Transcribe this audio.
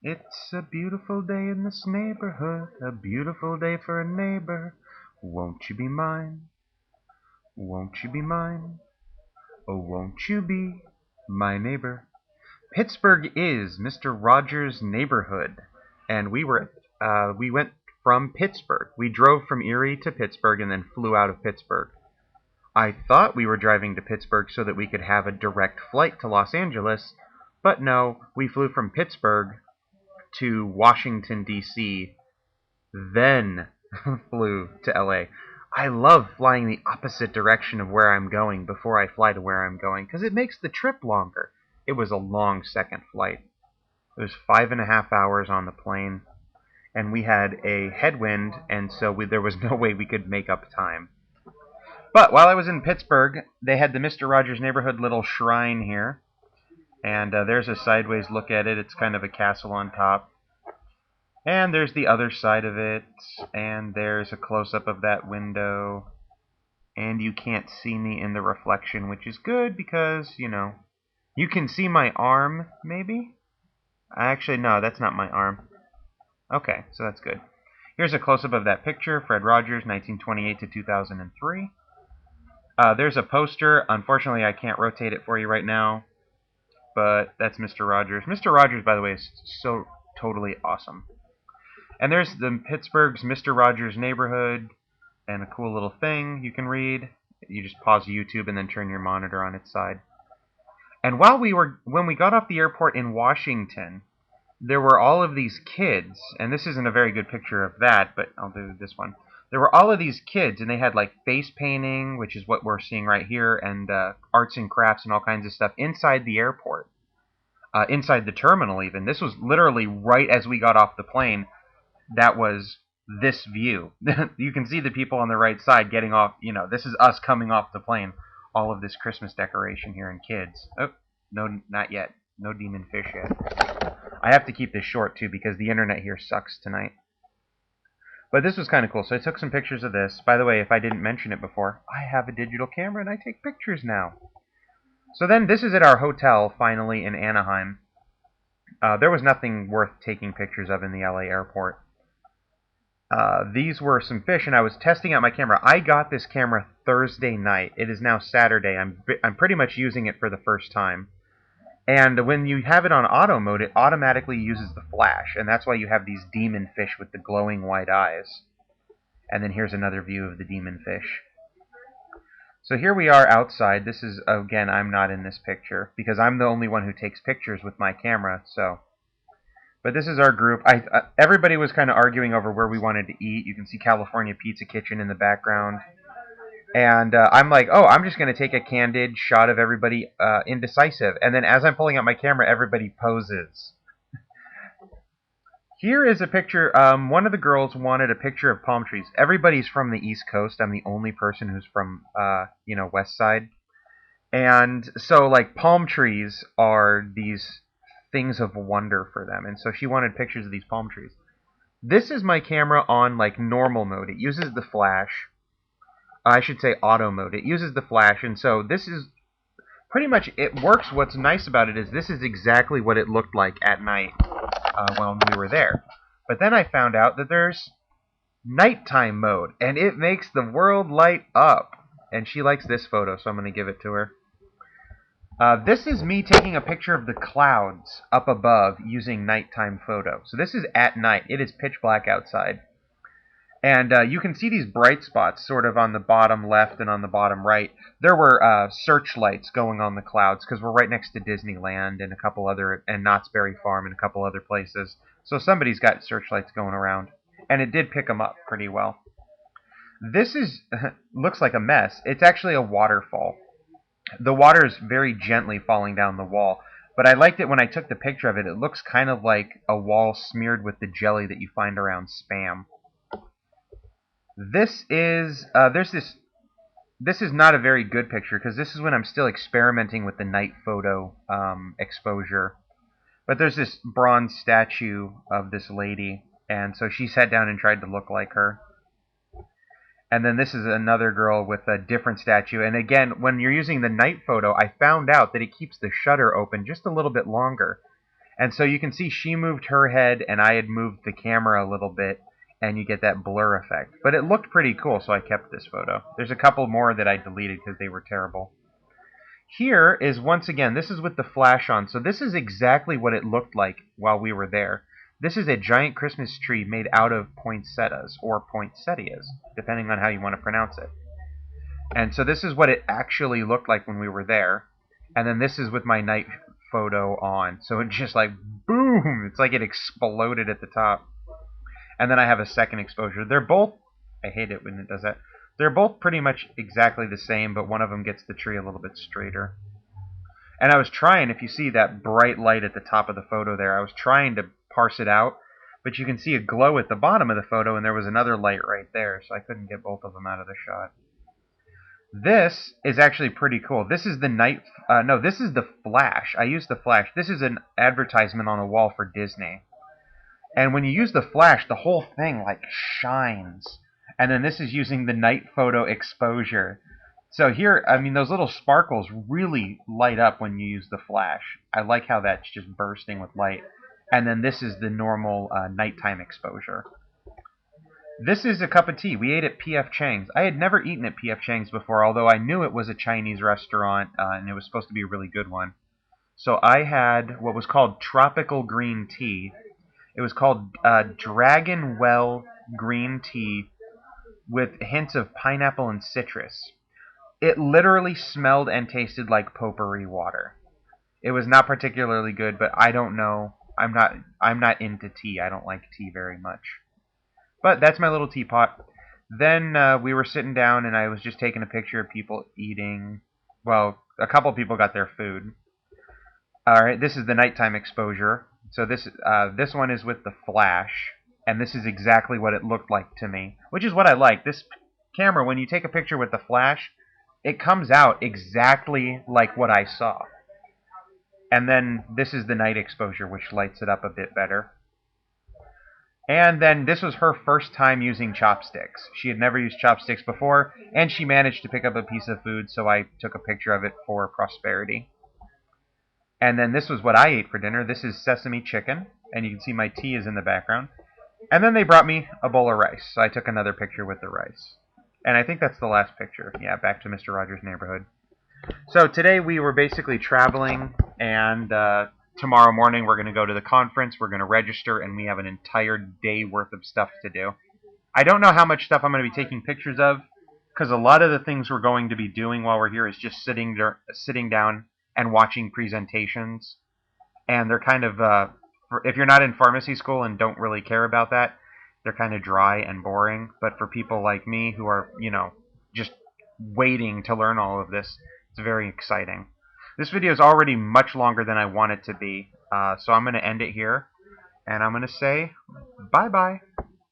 It's a beautiful day in this neighborhood, a beautiful day for a neighbor. Won't you be mine? Won't you be mine? Oh, won't you be my neighbor? Pittsburgh is Mr. Rogers' neighborhood, and we went from Pittsburgh. We drove from Erie to Pittsburgh and then flew out of Pittsburgh. I thought we were driving to Pittsburgh so that we could have a direct flight to Los Angeles, but no, we flew from Pittsburgh to Washington, D.C., then flew to L.A. I love flying the opposite direction of where I'm going before I fly to where I'm going because it makes the trip longer. It was a long second flight. It was 5.5 hours on the plane, and we had a headwind, and so there was no way we could make up time. But while I was in Pittsburgh, they had the Mr. Rogers Neighborhood little shrine here, and there's a sideways look at it. It's kind of a castle on top. And there's the other side of it, and there's a close-up of that window. And you can't see me in the reflection, which is good because, you can see my arm, maybe? Actually, no, that's not my arm. Okay, so that's good. Here's a close-up of that picture, Fred Rogers, 1928 to 2003. There's a poster. Unfortunately, I can't rotate it for you right now, but that's Mr. Rogers. Mr. Rogers, by the way, is so totally awesome. And there's the Pittsburgh's Mr. Rogers Neighborhood, and a cool little thing you can read. You just pause YouTube and then turn your monitor on its side. And when we got off the airport in Washington, there were all of these kids, and this isn't a very good picture of that, but I'll do this one. There were all of these kids, and they had like face painting, which is what we're seeing right here, and arts and crafts and all kinds of stuff inside the airport, inside the terminal even. This was literally right as we got off the plane. That was this view. You can see the people on the right side getting off. This is us coming off the plane. All of this Christmas decoration here and kids. Oh, no, not yet. No demon fish yet. I have to keep this short too because the internet here sucks tonight. But this was kind of cool. So I took some pictures of this. By the way, if I didn't mention it before, I have a digital camera and I take pictures now. So then this is at our hotel finally in Anaheim. There was nothing worth taking pictures of in the LA airport. These were some fish, and I was testing out my camera. I got this camera Thursday night. It is now Saturday. I'm pretty much using it for the first time. And when you have it on auto mode, it automatically uses the flash, and that's why you have these demon fish with the glowing white eyes. And then here's another view of the demon fish. So here we are outside. This is, again, I'm not in this picture, because I'm the only one who takes pictures with my camera, so... But this is our group. Everybody was kind of arguing over where we wanted to eat. You can see California Pizza Kitchen in the background. And I'm like, oh, I'm just going to take a candid shot of everybody indecisive. And then as I'm pulling out my camera, everybody poses. Here is a picture. One of the girls wanted a picture of palm trees. Everybody's from the East Coast. I'm the only person who's from, West Side. And so, like, palm trees are these things of wonder for them, and so she wanted pictures of these palm trees. This is my camera on like normal mode. It uses the flash. I should say auto mode. It uses the flash, and so this is pretty much it works. What's nice about it is this is exactly what it looked like at night when we were there. But then I found out that there's nighttime mode, and it makes the world light up. And she likes this photo, so I'm going to give it to her. This is me taking a picture of the clouds up above using nighttime photo. So this is at night. It is pitch black outside. And you can see these bright spots sort of on the bottom left and on the bottom right. There were searchlights going on the clouds because we're right next to Disneyland and a couple other, and Knott's Berry Farm and a couple other places. So somebody's got searchlights going around. And it did pick them up pretty well. This is looks like a mess. It's actually a waterfall. The water is very gently falling down the wall, but I liked it when I took the picture of it. It looks kind of like a wall smeared with the jelly that you find around Spam. This is this is not a very good picture because this is when I'm still experimenting with the night photo exposure. But there's this bronze statue of this lady, and so she sat down and tried to look like her. And then this is another girl with a different statue. And again, when you're using the night photo, I found out that it keeps the shutter open just a little bit longer. And so you can see she moved her head and I had moved the camera a little bit, and you get that blur effect. But it looked pretty cool, so I kept this photo. There's a couple more that I deleted because they were terrible. Here is, once again, this is with the flash on, so this is exactly what it looked like while we were there. This is a giant Christmas tree made out of poinsettias, or poinsettias, depending on how you want to pronounce it. And so this is what it actually looked like when we were there. And then this is with my night photo on. So it just like, boom! It's like it exploded at the top. And then I have a second exposure. They're both, I hate it when it does that. They're both pretty much exactly the same, but one of them gets the tree a little bit straighter. And I was trying, if you see that bright light at the top of the photo there, I was trying to parse it out, but you can see a glow at the bottom of the photo, and there was another light right there, so I couldn't get both of them out of the shot. This is actually pretty cool. This is the night, no, this is the flash. I used the flash. This is an advertisement on a wall for Disney. And when you use the flash, the whole thing like shines. And then this is using the night photo exposure. So here, I mean, those little sparkles really light up when you use the flash. I like how that's just bursting with light. And then this is the normal nighttime exposure. This is a cup of tea. We ate at P.F. Chang's. I had never eaten at P.F. Chang's before, although I knew it was a Chinese restaurant, and it was supposed to be a really good one. So I had what was called tropical green tea. It was called Dragon Well green tea with hints of pineapple and citrus. It literally smelled and tasted like potpourri water. It was not particularly good, but I don't know. I'm not into tea. I don't like tea very much. But that's my little teapot. Then we were sitting down, and I was just taking a picture of people eating. Well, a couple people got their food. All right, this is the nighttime exposure. So this one is with the flash, and this is exactly what it looked like to me, which is what I like. This camera, when you take a picture with the flash, it comes out exactly like what I saw. And then this is the night exposure, which lights it up a bit better. And then this was her first time using chopsticks. She had never used chopsticks before, and she managed to pick up a piece of food, so I took a picture of it for prosperity. And then this was what I ate for dinner. This is sesame chicken, and you can see my tea is in the background. And then they brought me a bowl of rice, so I took another picture with the rice. And I think that's the last picture. Yeah, back to Mr. Rogers' neighborhood. So today we were basically traveling, and tomorrow morning we're going to go to the conference, we're going to register, and we have an entire day worth of stuff to do. I don't know how much stuff I'm going to be taking pictures of, because a lot of the things we're going to be doing while we're here is just sitting down and watching presentations. And they're kind of, if you're not in pharmacy school and don't really care about that, they're kind of dry and boring. But for people like me who are, just waiting to learn all of this, it's very exciting. This video is already much longer than I want it to be, so I'm going to end it here, and I'm going to say bye-bye.